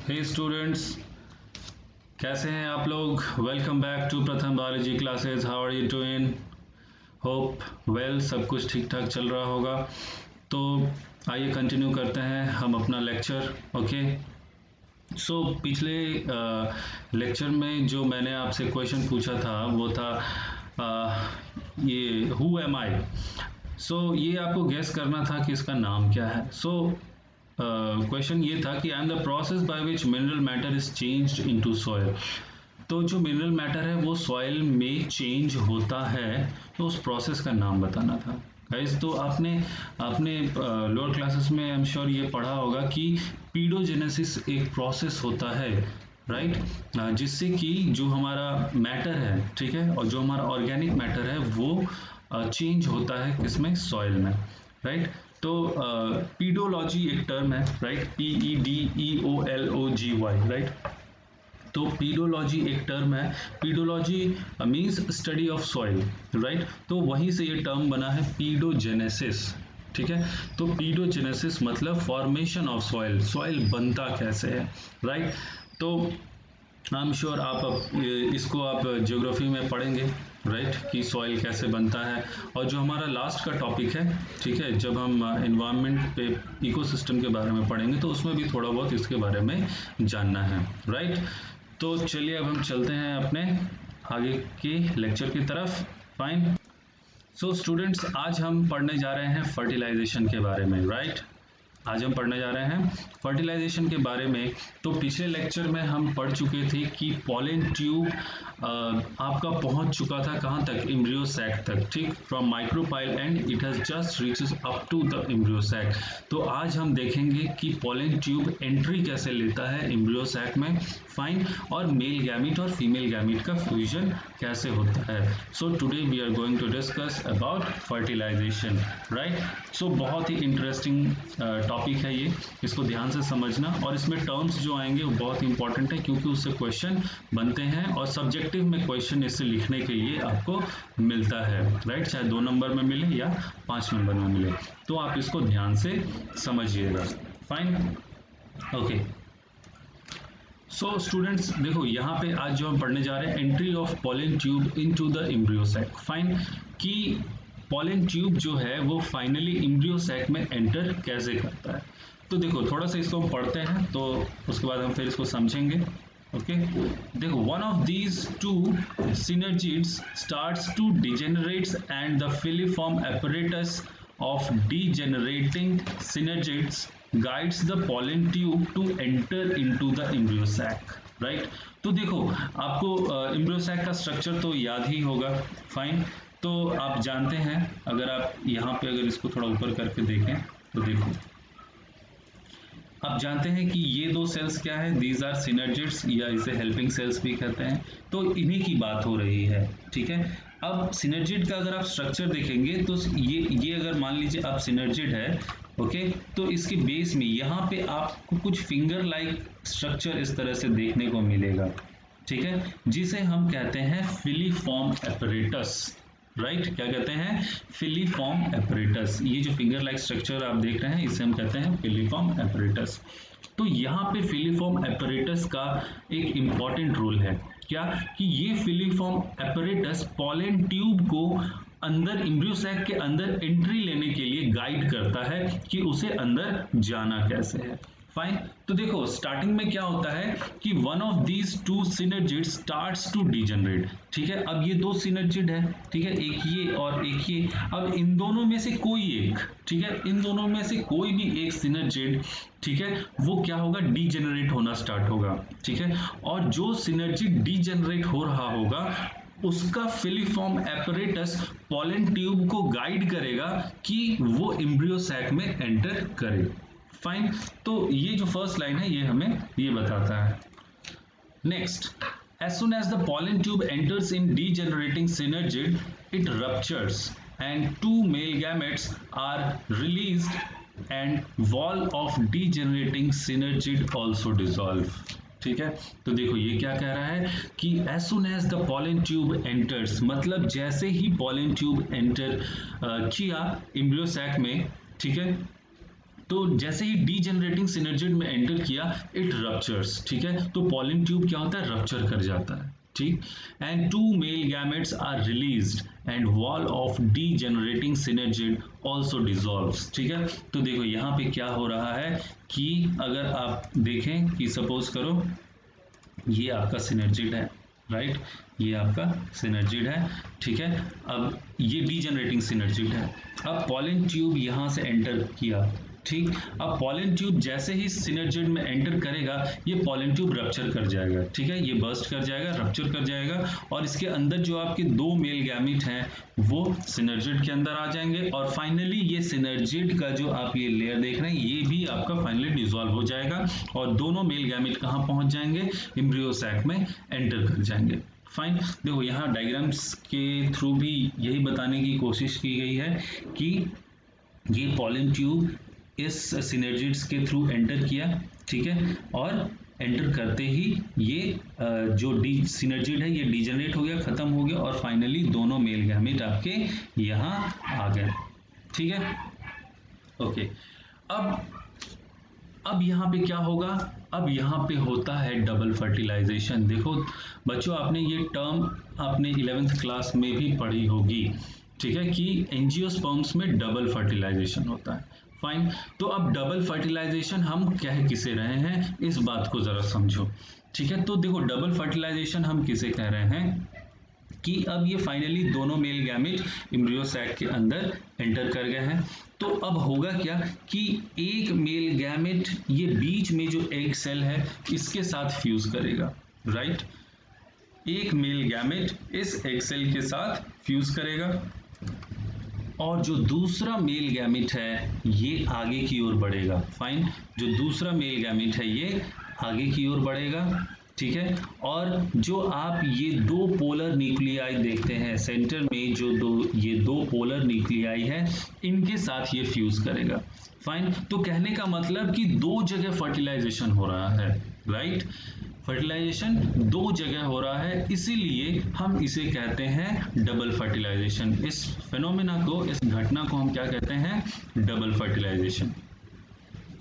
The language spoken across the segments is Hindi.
हे स्टूडेंट्स, कैसे हैं आप लोग। Welcome back to Pratham biology classes. How are you doing? Hope well, सब कुछ ठीक ठाक चल रहा होगा। तो आइए कंटिन्यू करते हैं हम अपना लेक्चर। ओके, सो पिछले लेक्चर में जो मैंने आपसे क्वेश्चन पूछा था वो था ये हु एम आई। सो ये आपको गेस करना था कि इसका नाम क्या है। सो क्वेश्चन ये था कि I am the process by which mineral matter is changed into soil. तो जो मिनरल मैटर है वो सॉइल में चेंज होता है, तो उस प्रोसेस का नाम बताना था। गाइस, तो आपने लोअर क्लासेस में आई एम श्योर ये पढ़ा होगा कि पीडोजेनेसिस एक प्रोसेस होता है, राइट, जिससे कि जो हमारा मैटर है, ठीक है, और जो हमारा ऑर्गेनिक मैटर है वो चेंज होता है किसमें, सॉइल में, राइट। तो पीडोलॉजी एक टर्म है, राइट, PEDEOLOGY, राइट। तो पीडोलॉजी एक टर्म है। Pedology means study of soil, right. तो वहीं से ये टर्म बना है पीडोजेनेसिस, ठीक है। तो पीडोजेनेसिस मतलब फॉर्मेशन ऑफ सॉइल, सॉइल बनता कैसे है, राइट। तो आई एम श्योर आप इसको आप ज्योग्राफी में पढ़ेंगे, राइट, कि सॉइल कैसे बनता है। और जो हमारा लास्ट का टॉपिक है, ठीक है, जब हम एनवायरनमेंट पे इकोसिस्टम के बारे में पढ़ेंगे तो उसमें भी थोड़ा बहुत इसके बारे में जानना है, राइट। तो चलिए अब हम चलते हैं अपने आगे के लेक्चर की तरफ। फाइन। सो स्टूडेंट्स, आज हम पढ़ने जा रहे हैं फर्टिलाइजेशन के बारे में, राइट। आज हम पढ़ने जा रहे हैं फर्टिलाइजेशन के बारे में। तो पिछले लेक्चर में हम पढ़ चुके थे कि पॉलन ट्यूब आपका पहुंच चुका था कहां तक, एम्ब्रियो सैक तक, ठीक, from micropyle and it has just reaches up to the embryo sac. तो आज हम देखेंगे कि पॉलन ट्यूब एंट्री कैसे लेता है एम्ब्रियो सैक में, फाइन, और मेल गैमीट और फीमेल गैमीट का फ्यूजन कैसे होता है। So today we are going to discuss about fertilisation, right. सो बहुत ही इंटरेस्टिंग टॉपिक है ये, इसको ध्यान से समझना। और इसमें टर्म्स जो आएंगे वो बहुत इंपॉर्टेंट है क्योंकि उससे क्वेश्चन बनते हैं और सब्जेक्टिव में क्वेश्चन इससे लिखने के लिए आपको मिलता है, राइट, चाहे 2 नंबर में मिले या 5 नंबर में मिले। तो आप इसको ध्यान से समझिएगा, फाइन, ओके। सो स्टूडेंट्स देखो, यहाँ पे आज जो हम पढ़ने जा रहे हैं entry of pollen tube into the embryo sac, fine, कि पॉलन ट्यूब जो है वो फाइनली एम्ब्रियो सैक में एंटर कैसे करता है। तो देखो थोड़ा सा इसको हम पढ़ते हैं तो उसके बाद हम फिर इसको समझेंगे। ओके, देखो, one of these to synergids starts to degenerates and the filiform apparatus of degenerating synergids guides the pollen tube to enter into the embryo sac, right. तो देखो आपको एम्ब्रियो सैक का स्ट्रक्चर तो याद ही होगा, फाइन। तो आप जानते हैं, अगर आप यहाँ पे अगर इसको थोड़ा ऊपर करके देखें तो देखो आप जानते हैं कि ये दो सेल्स क्या है, दीज आर सिनर्जिड्स या इसे हेल्पिंग सेल्स भी कहते हैं। तो इन्हीं की बात हो रही है, ठीक है। अब सिनर्जिड का अगर आप स्ट्रक्चर देखेंगे तो ये अगर मान लीजिए आप सिनर्जिड है, ओके, तो इसके बेस में यहाँ पे आपको कुछ फिंगर लाइक स्ट्रक्चर इस तरह से देखने को मिलेगा, ठीक है, जिसे हम कहते हैं फिलीफॉर्म एपरेटस, राइट। क्या कहते हैं, फिलीफॉर्म एपरेटस। ये जो फिंगर लाइक स्ट्रक्चर आप देख रहे हैं इसे हम कहते हैं फिलीफॉर्म एपरेटस। तो यहाँ पे फिलीफॉर्म एपरेटस का एक इंपॉर्टेंट रोल है, क्या, कि ये फिलीफॉर्म एपरेटस पॉलन ट्यूब को अंदर एम्ब्रियो सैक के अंदर एंट्री लेने के लिए गाइड करता है कि उसे अंदर जाना कैसे है, फाइन। तो देखो स्टार्टिंग में क्या होता है कि one of these two synergid starts to degenerate, ठीक है। अब ये दो सिनर्जिड है, ठीक है, एक ये और एक ये। अब इन दोनों में से कोई एक, ठीक है, इन दोनों में से कोई भी एक सिनर्जिड, ठीक है, वो क्या होगा, डीजेनरेट होना स्टार्ट होगा, ठीक है। और जो सिनर्जिड डीजेनरेट हो रहा होगा उसका फिलीफॉर्म एपरेटस पॉलन ट्यूब को गाइड करेगा कि वो एम्ब्रियो सैक में एंटर करे, फाइन। तो ये जो फर्स्ट लाइन है ये हमें ये बताता है। Next, as soon as the pollen tube enters in degenerating synergid, it ruptures and two male gametes are released and wall of degenerating synergid also dissolve, ठीक है। तो देखो ये क्या कह रहा है कि as soon as the pollen tube enters, मतलब जैसे ही pollen tube enter किया एम्ब्रियो सैक में, ठीक है, तो जैसे ही डीजेनरेटिंग सिनर्जिड में एंटर किया इट रप्चर्स, ठीक है, तो पॉलन ट्यूब क्या होता है, रप्चर कर जाता है, ठीक। And two male gametes are released and wall of degenerating synergid also dissolves, ठीक है। तो देखो यहाँ पे क्या हो रहा है कि अगर आप देखें कि सपोज करो ये आपका सिनर्जिड है, राइट, ये आपका सिनर्जिड है, ठीक है। अब ये डीजेनरेटिंग सिनर्जिड है। अब पॉलन ट्यूब यहां से एंटर किया, ठीक। अब पॉलन ट्यूब जैसे ही सिनर्जिड में एंटर करेगा ये पॉलन ट्यूब रप्चर कर जाएगा, ठीक है, ये बर्स्ट कर जाएगा, रप्चर कर जाएगा और इसके अंदर जो आपके दो मेल गैमेट हैं वो सिनर्जिड के अंदर आ जाएंगे और फाइनली ये सिनर्जिड का जो आप ये लेयर देख रहे हैं ये भी आपका फाइनली डिसॉल्व हो जाएगा और दोनों मेल गैमेट कहां पहुंच जाएंगे, एम्ब्रियो सैक में एंटर कर जाएंगे। फाइन, देखो यहाँ डायग्राम्स के थ्रू भी यही बताने की कोशिश की गई है कि ये पॉलन ट्यूब इस सिनर्जिड्स के थ्रू एंटर किया, ठीक है, और एंटर करते ही ये जो डी सिनर्जिड है ये डीजनरेट हो गया, खत्म हो गया और फाइनली दोनों मेल गैमेट आपके यहाँ आ गए, ठीक है। ओके, अब यहाँ पे क्या होगा, अब यहाँ पे होता है डबल फर्टिलाइजेशन। देखो बच्चों आपने ये टर्म आपने 11th क्लास में भी पढ़ी होगी, ठीक है, कि एंजियोस्पर्म्स में डबल फर्टिलाइजेशन होता है। फाइन, तो अब डबल फर्टिलाइजेशन हम कह किसे रहे हैं इस बात को जरा समझो, ठीक है। तो देखो डबल फर्टिलाइजेशन हम किसे कह रहे हैं कि अब ये फाइनली दोनों मेल गैमेट एम्ब्रियो सैक के अंदर एंटर कर गए हैं। तो अब होगा क्या कि एक मेल गैमेट ये बीच में जो एग सेल है इसके साथ फ्यूज करेगा, राइट, एक मेल गैमेट इस एग सेल के साथ फ्यूज करेगा और जो दूसरा मेल गैमेट है ये आगे की ओर बढ़ेगा। फाइन, जो दूसरा मेल गैमेट है ये आगे की ओर बढ़ेगा, ठीक है, और जो आप ये दो पोलर न्यूक्लियाई देखते हैं सेंटर में जो ये दो पोलर न्यूक्लियाई है इनके साथ ये फ्यूज करेगा। फाइन, तो कहने का मतलब कि दो जगह फर्टिलाइजेशन हो रहा है, राइट, फर्टिलाइजेशन दो जगह हो रहा है, इसीलिए हम इसे कहते हैं डबल फर्टिलाइजेशन। इस फेनोमेना को, इस घटना को हम क्या कहते हैं, डबल फर्टिलाइजेशन,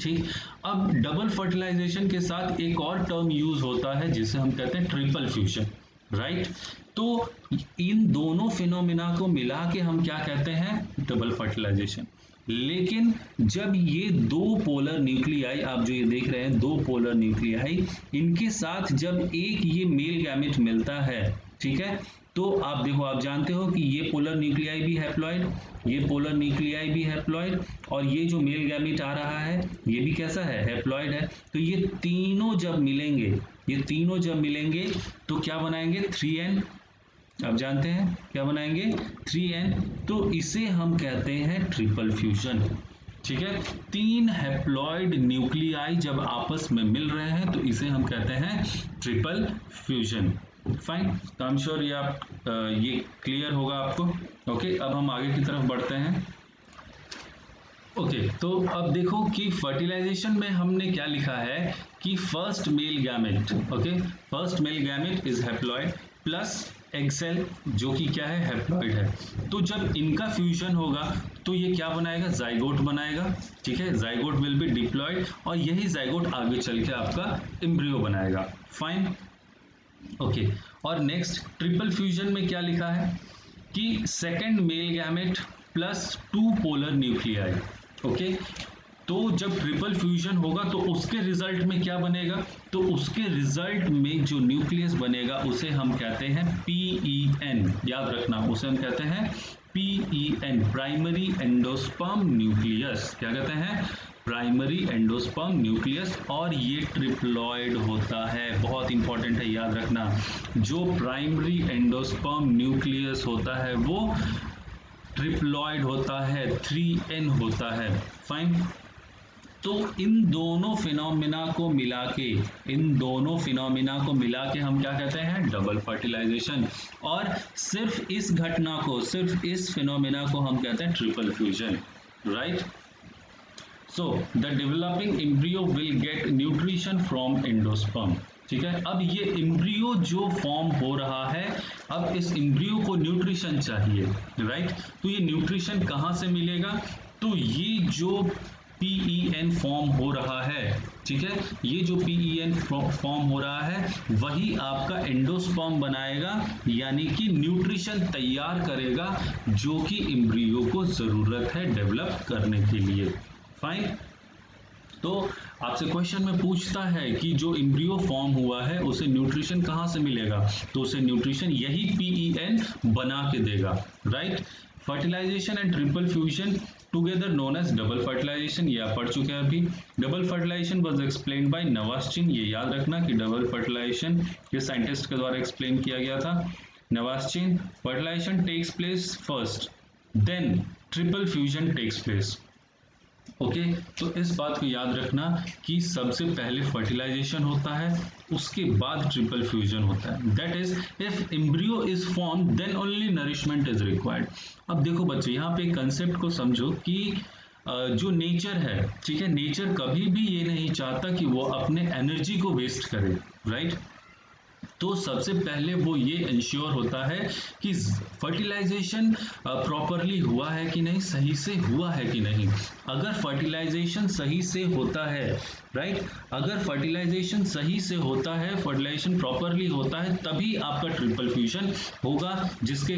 ठीक। अब डबल फर्टिलाइजेशन के साथ एक और टर्म यूज होता है जिसे हम कहते हैं ट्रिपल फ्यूजन, राइट। तो इन दोनों फिनोमिना को मिला के हम क्या कहते हैं, डबल फर्टिलाइजेशन। लेकिन जब ये दो पोलर न्यूक्लियाई आप जो ये देख रहे हैं दो पोलर न्यूक्लियाई इनके साथ जब एक ये मेल गैमेट मिलता है, ठीक है, तो आप देखो आप जानते हो कि ये पोलर न्यूक्लियाई भी हैप्लॉइड, ये पोलर न्यूक्लियाई भी हैप्लॉइड और ये जो मेल गैमेट आ रहा है ये भी कैसा है, हैप्लॉइड है। तो ये तीनों जब मिलेंगे, ये तीनों जब मिलेंगे तो क्या बनाएंगे, 3n, आप जानते हैं क्या बनाएंगे, 3n। तो इसे हम कहते हैं ट्रिपल फ्यूजन, ठीक है। तीन हैप्लॉइड न्यूक्लियाई जब आपस में मिल रहे हैं तो इसे हम कहते हैं ट्रिपल फ्यूजन। फाइन, तो आई एम श्योर ये क्लियर होगा आपको। ओके, अब हम आगे की तरफ बढ़ते हैं। ओके, तो अब देखो कि फर्टिलाइजेशन में हमने क्या लिखा है कि first male gamete, okay, first male gamete is haploid plus egg cell जो कि क्या है, हैप्लॉइड है। तो जब इनका फ्यूजन होगा तो ये क्या बनाएगा, जाइगोट बनाएगा, ठीक है, जाइगोट विल बी डिप्लॉयड और यही जाइगोट आगे चल के आपका एम्ब्रियो बनाएगा। फाइन, ओके, और नेक्स्ट ट्रिपल फ्यूजन में क्या लिखा है कि second male gamete plus two polar nuclei, okay. तो जब ट्रिपल फ्यूजन होगा तो उसके रिजल्ट में क्या बनेगा, तो उसके रिजल्ट में जो न्यूक्लियस बनेगा उसे हम कहते हैं PEN, याद रखना उसे हम कहते हैं PEN, प्राइमरी एंडोस्पर्म न्यूक्लियस। क्या कहते हैं, प्राइमरी एंडोस्पर्म न्यूक्लियस, और ये ट्रिप्लॉइड होता है, बहुत इंपॉर्टेंट है याद रखना, जो प्राइमरी एंडोस्पर्म न्यूक्लियस होता है वो ट्रिप्लॉइड होता है, 3n होता है। फाइन, तो इन दोनों फिनोमिना को मिला के, इन दोनों फिनोमिना को मिला के हम क्या कहते हैं, डबल फर्टिलाइजेशन, और सिर्फ इस घटना को, सिर्फ इस फिनोमिना को हम कहते हैं triple fusion, right. So the developing embryo will get nutrition from endosperm, ठीक है। अब ये एम्ब्रियो जो फॉर्म हो रहा है, अब इस एम्ब्रियो को न्यूट्रिशन चाहिए, राइट। तो ये न्यूट्रिशन कहाँ से मिलेगा, तो ये जो PEN फॉर्म हो रहा है, ठीक है, ये जो PEN फॉर्म हो रहा है वही आपका एंडोस्पर्म बनाएगा, यानी कि न्यूट्रिशन तैयार करेगा जो कि एम्ब्रियो को जरूरत है डेवलप करने के लिए। फाइन। तो आपसे क्वेश्चन में पूछता है कि जो एम्ब्रियो फॉर्म हुआ है उसे न्यूट्रिशन कहां से मिलेगा, तो उसे न्यूट्रिशन यही PEN बना के देगा, right. Fertilisation and triple fusion together known as double fertilisation, ये आप पढ़ चुके हैं अभी। Double fertilisation was explained by Nawaschin, ये याद रखना कि डबल फर्टिलाइजेशन किस साइंटिस्ट के द्वारा एक्सप्लेन किया गया था, Nawaschin. Fertilisation takes place first, then triple fusion takes place. Okay, तो इस बात को याद रखना कि सबसे पहले फर्टिलाइजेशन होता है, उसके बाद ट्रिपल फ्यूजन होता है। That is if embryo is form then only nourishment is required. अब देखो बच्चे, यहाँ पे कंसेप्ट को समझो कि जो नेचर है, ठीक है, नेचर कभी भी ये नहीं चाहता कि वो अपने एनर्जी को वेस्ट करे, राइट। तो सबसे पहले वो ये इंश्योर होता है कि फर्टिलाइजेशन प्रॉपरली हुआ है कि नहीं, सही से हुआ है कि नहीं। अगर फर्टिलाइजेशन सही से होता है, राइट, अगर फर्टिलाइजेशन सही से होता है, फर्टिलाइजेशन प्रॉपरली होता है, तभी आपका ट्रिपल फ्यूजन होगा, जिसके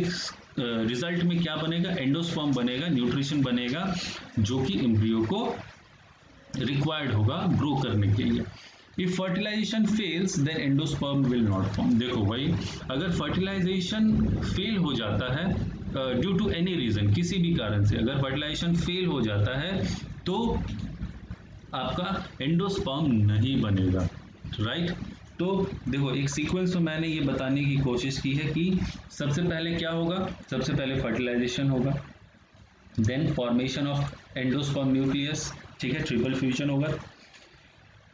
रिजल्ट में क्या बनेगा, एंडोस्पर्म बनेगा, न्यूट्रिशन बनेगा जो कि एम्ब्रियो को रिक्वायर्ड होगा ग्रो करने के लिए। If fertilization fails, then endosperm will not form. देखो भाई, अगर फर्टिलाइजेशन फेल हो जाता है ड्यू टू एनी रीजन, किसी भी कारण से अगर फर्टिलाइजेशन फेल हो जाता है तो आपका एंडोस्पर्म नहीं बनेगा, राइट। तो देखो, एक सीक्वेंस में मैंने ये बताने की कोशिश की है कि सबसे पहले क्या होगा, सबसे पहले फर्टिलाइजेशन होगा, then formation of endosperm nucleus, ठीक है, ट्रिपल फ्यूजन होगा,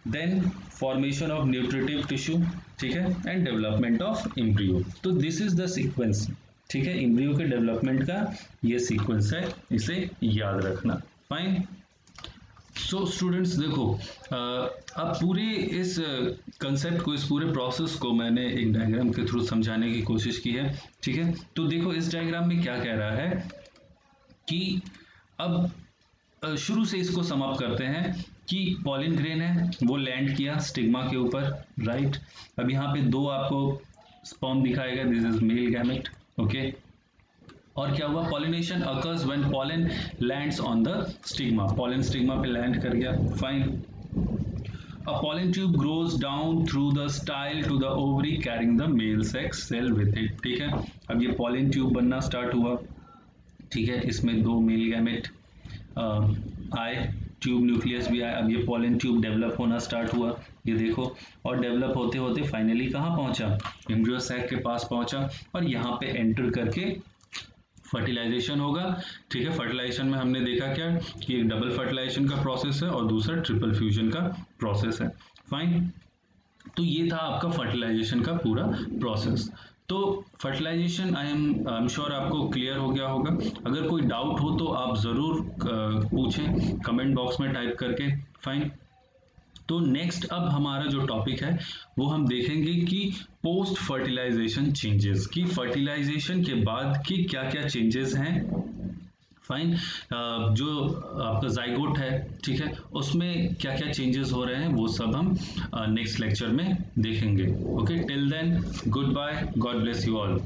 then formation of nutritive tissue, ठीक है, एंड डेवलपमेंट ऑफ एम्ब्रियो। तो दिस इज द सीक्वेंस, ठीक है, एम्ब्रियो के डेवलपमेंट का ये सीक्वेंस है, इसे याद रखना। फाइन। सो स्टूडेंट्स देखो, अब पूरे इस कंसेप्ट को, इस पूरे प्रोसेस को मैंने एक डायग्राम के थ्रू समझाने की कोशिश की है, ठीक है। तो देखो इस डायग्राम में क्या कह रहा है कि अब शुरू से इसको समाप्त करते हैं कि पॉलिन ग्रेन है, वो लैंड किया स्टिग्मा के ऊपर, राइट। अब यहाँ पे दो आपको स्पर्म दिखाएगा, this is male gamete, okay. और क्या हुआ, pollination occurs when pollen lands on the stigma, pollen stigma पे लैंड कर गया, fine. A pollen tube grows down through the style to the ovary carrying the male sex cell with it, ठीक है। अब ये पॉलन ट्यूब बनना स्टार्ट हुआ, ठीक है, इसमें दो मेल गैमेट आए, ट्यूब न्यूक्लियस भी आया, अब ये पॉलन ट्यूब डेवलप होना स्टार्ट हुआ, ये देखो, और डेवलप होते होते फाइनली कहाँ पहुंचा, एम्ब्रियो सैक के पास पहुंचा, और यहाँ पे एंटर करके फर्टिलाइजेशन होगा, ठीक है। फर्टिलाइजेशन में हमने देखा क्या कि एक डबल फर्टिलाइजेशन का प्रोसेस है और दूसरा ट्रिपल फ्यूजन का प्रोसेस है, फाइन। तो ये था आपका फर्टिलाइजेशन का पूरा प्रोसेस। तो फर्टिलाइजेशन आई एम श्योर आपको क्लियर हो गया होगा। अगर कोई डाउट हो तो आप ज़रूर पूछें कमेंट बॉक्स में टाइप करके, फाइन। तो नेक्स्ट अब हमारा जो टॉपिक है वो हम देखेंगे कि पोस्ट फर्टिलाइजेशन चेंजेस, कि फर्टिलाइजेशन के बाद की क्या क्या चेंजेस हैं, फाइन। जो आपका जाइगोट है, ठीक है, उसमें क्या क्या चेंजेस हो रहे हैं वो सब हम नेक्स्ट लेक्चर में देखेंगे। Okay, till then goodbye, god bless you all.